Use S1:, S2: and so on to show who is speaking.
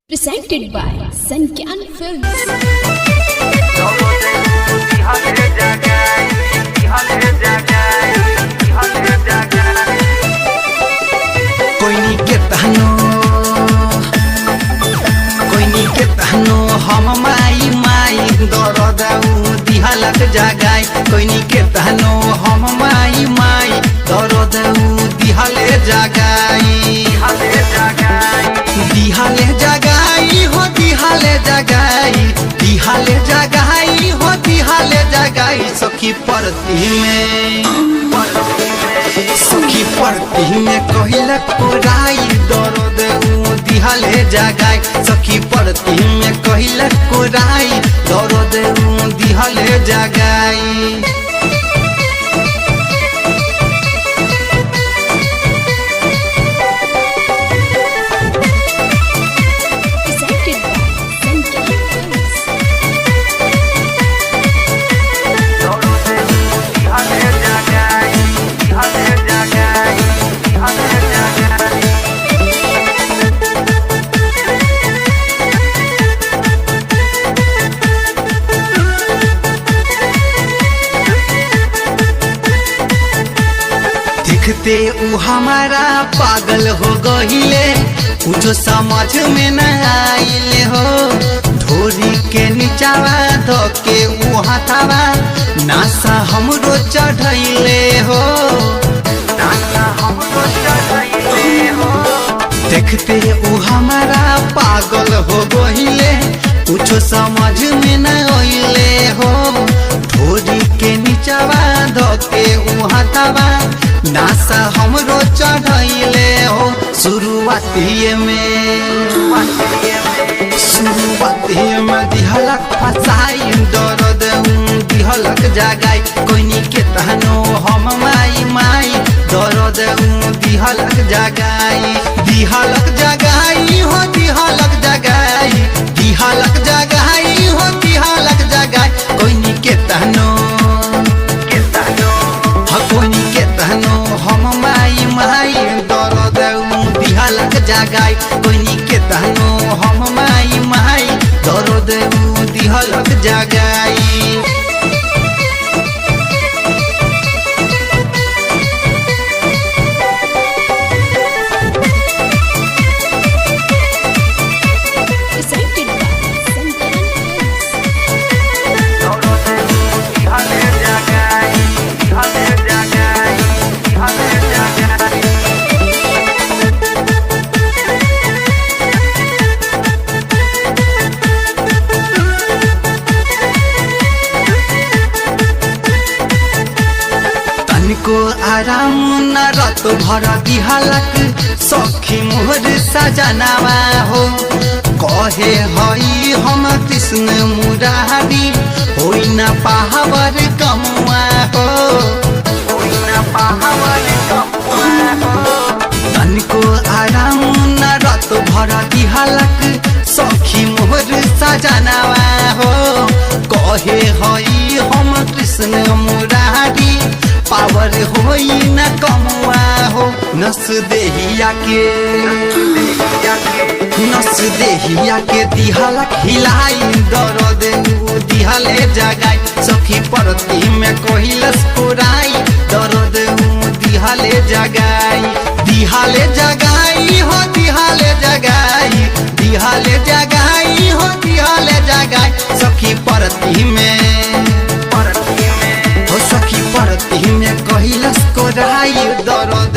S1: Presented by Sankyan Films.
S2: कोई के तहनो हम माई माई दर्द दिहलक जगाई कोई के तहनो हम माई माई दर्द दिहले जगाई दिहले जगाई हो दिहले जगाई दिहले जगाई हो दिहले जगाई सखी परती में कहिला कोराई दर्द दिहले जगाई सखी परती में कहिला कोराई दर्द दिहले जगाई
S1: Presented by Sankyan Films.
S2: देखते उ हमारा पागल हो गहिले कुछ समझ में न आइले हो ढोरी के नीचावा धोके उ हाथावा नासा हमरो चढ़ैले हो देखते उ हमारा पागल हो गहिले कुछ समझ में न आइले हो ढोरी के नीचावा धोके उ हाथावा नासा हमरो चढ़ैले हो शुरुआती में दिहलक फसाई दर्द दिहलक जगाई कोई के तहनो हम माई माई दर्द दिहलक जगाई दिहलक जगाई हो दिहलक जगाई दिहलक जगाई हो दिहलक जगाई कोई के तहनो कोई के तहनो हम माई माई दर्द दिहलक जगाई कोई के तहनो हम माई माई दर्द दिहलक जगाई
S1: Presented by Sankyan Films.
S2: तनिको आराम न रत भर दिहलक सखी मोहर सजनावा हो कहे हई हम कृष्ण मुरारी होई न पाहवर कमुआ हो तनिको आराम न रत भर दिहलक सखी मोहर सजनावा हो कहे हई हम कृष्ण मुरारी पावर होई न कमुआ हो नस देहिया के दिहलक हिलाई दर्द दिहले जगाई सखी परती में कहिलस कोराई दर्द दिहले जगाई दिहले जगाई हो दिहले जगाई दिहले जगाई हो दिहले जगाई सखी परती में सखी परती में कहिलस कोराई दर्द